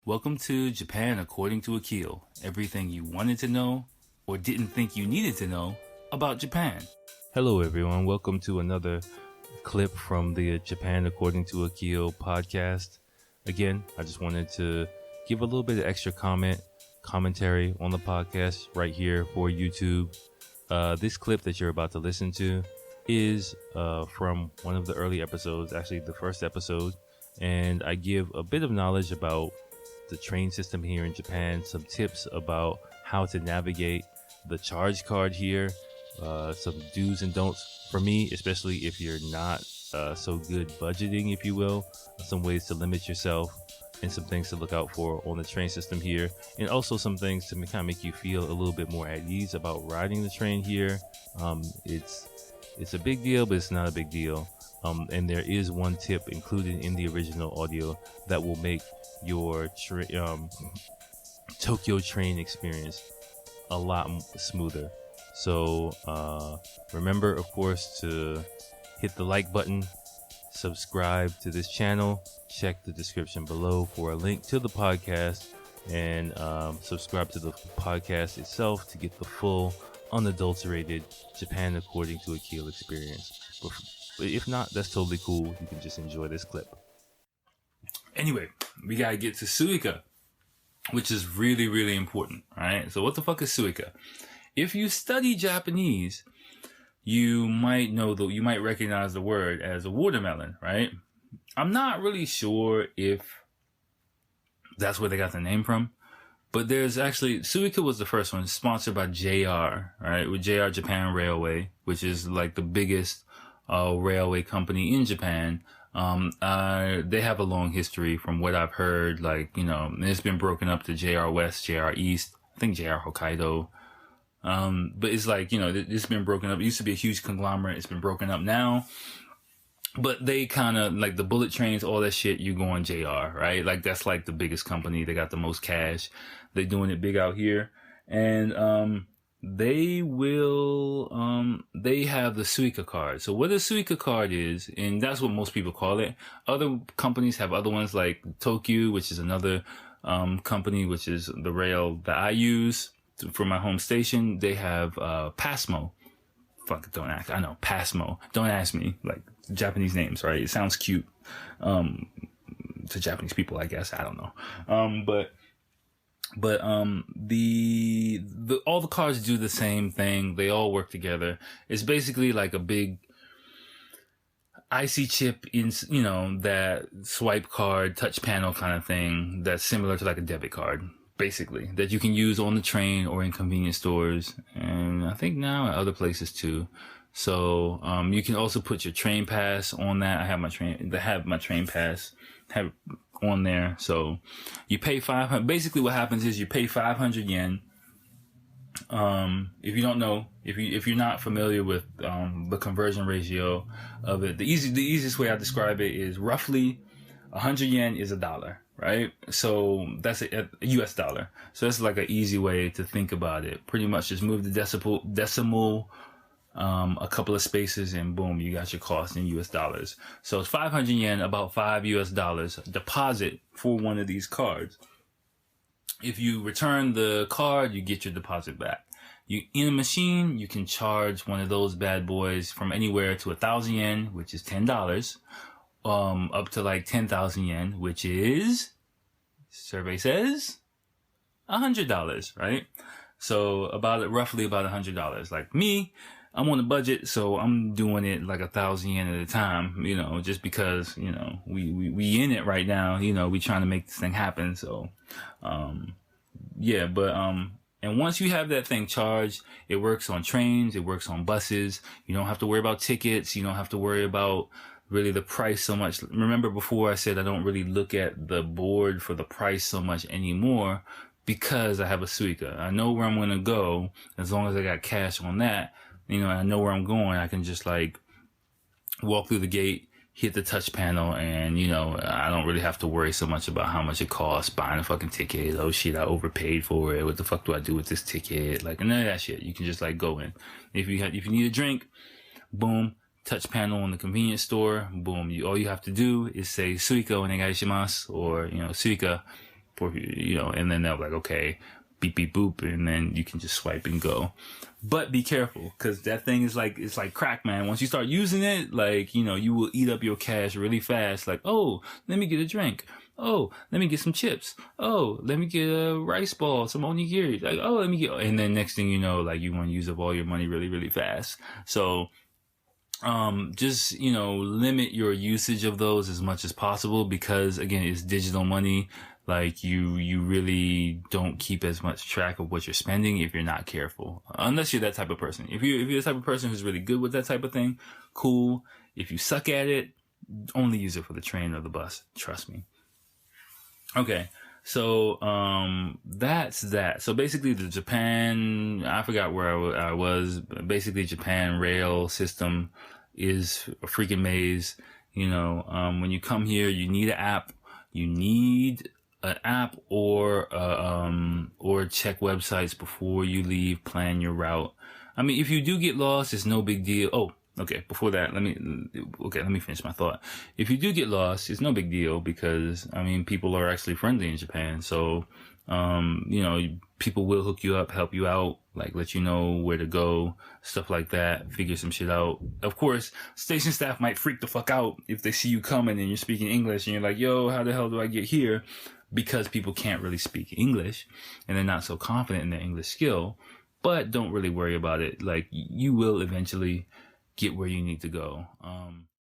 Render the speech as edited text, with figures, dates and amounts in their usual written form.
Welcome to Japan According to Akil. Everything you wanted to know or didn't think you needed to know about Japan. Hello, everyone. Welcome to another clip from the Japan According to Akil podcast. Again, I just wanted to give a little bit of extra commentary on the podcast right here for YouTube. This clip that you're about to listen to is from one of the early episodes, actually the first episode, and I give a bit of knowledge about the train system here in Japan, some tips about how to navigate the charge card here, some do's and don'ts for me, especially if you're not so good budgeting, if you will, some ways to limit yourself and some things to look out for on the train system here, and also some things to kind of make you feel a little bit more at ease about riding the train here. It's a big deal, but it's not a big deal. And there is one tip included in the original audio that will make your Tokyo train experience a lot smoother. So remember, of course, to hit the like button, subscribe to this channel, check the description below for a link to the podcast, and subscribe to the podcast itself to get the full, unadulterated Japan According to Akil experience. But if not, that's totally cool. You can just enjoy this clip. Anyway, we gotta get to Suica, which is really, really important, right? So what the fuck is Suica? If you study Japanese, you might recognize the word as a watermelon, right? I'm not really sure if that's where they got the name from, but there's actually, Suica was the first one, sponsored by JR, right? With JR Japan Railway, which is like the biggest railway company in Japan. They have a long history from what I've heard, like, you know, it's been broken up to JR West, JR East, I think JR Hokkaido. But it's like, you know, it's been broken up. It used to be a huge conglomerate. It's been broken up now. But they kind of, like the bullet trains, all that shit, you go on JR, right? Like, that's like the biggest company. They got the most cash. They're doing it big out here. And, they have the Suica card. So what a Suica card is, and that's what most people call it. Other companies have other ones like toyko, which is another, company, which is the rail that I use for my home station. They have, Pasmo. Fuck, don't ask. I know, Pasmo. Don't ask me, like, Japanese names, right? It sounds cute, to Japanese people, I guess. I don't know. But all the cards do the same thing. They all work together. It's basically like a big IC chip in, you know, that swipe card, touch panel kind of thing that's similar to like a debit card, basically, that you can use on the train or in convenience stores. And I think now at other places too. So, you can also put your train pass on that. I have my train pass on there. So you pay 500. Basically what happens is you pay 500 yen. If you don't know, if you're not familiar with, the conversion ratio of it, the easiest way I describe it is roughly 100 yen is $1, right? So that's a US dollar. So that's like an easy way to think about it. Pretty much just move the decimal, a couple of spaces, and boom, you got your cost in US dollars. So it's 500 yen, about $5 US deposit for one of these cards. If you return the card, you get your deposit back. In a machine, you can charge one of those bad boys from anywhere to 1,000 yen, which is $10, up to like 10,000 yen, which is, survey says, $100, right? So roughly about $100. Like me, I'm on a budget, so I'm doing it like 1,000 yen at a time, you know, just because, you know, we in it right now, you know, we trying to make this thing happen. So, yeah, but, and once you have that thing charged, it works on trains, it works on buses. You don't have to worry about tickets. You don't have to worry about really the price so much. Remember before I said I don't really look at the board for the price so much anymore because I have a Suica. I know where I'm going to go as long as I got cash on that. You know, I know where I'm going. I can just like walk through the gate, hit the touch panel, and, you know, I don't really have to worry so much about how much it costs buying a fucking ticket. Oh shit, I overpaid for it. What the fuck do I do with this ticket? Like, none of that shit. You can just like go in. If you need a drink, boom, touch panel in the convenience store, boom. All you have to do is say Suica onegaishimasu, or, you know, Suica and then they'll be like, okay, beep, beep, boop. And then you can just swipe and go. But be careful, because that thing is like, it's like crack, man. Once you start using it, like, you will eat up your cash really fast. Like, oh, let me get a drink. Oh, let me get some chips. Oh, let me get a rice ball, some onigiri. Like, oh, let me get, and then next thing you know, like, you want to use up all your money really, really fast. So, just, limit your usage of those as much as possible, because again, it's digital money. Like, you really don't keep as much track of what you're spending if you're not careful. Unless you're that type of person. If you're the type of person who's really good with that type of thing, cool. If you suck at it, only use it for the train or the bus. Trust me. Okay. So, that's that. So basically the Japan, I forgot where I was, basically Japan rail system is a freaking maze. When you come here, you need an app. You need an app or check websites before you leave, plan your route. I mean, if you do get lost, it's no big deal. Oh, okay. Before that, let me finish my thought. If you do get lost, it's no big deal, because, I mean, people are actually friendly in Japan. So, people will hook you up, help you out, like let you know where to go, stuff like that, figure some shit out. Of course, station staff might freak the fuck out if they see you coming and you're speaking English and you're like, yo, how the hell do I get here? Because people can't really speak English and they're not so confident in their English skill. But don't really worry about it. Like, you will eventually get where you need to go.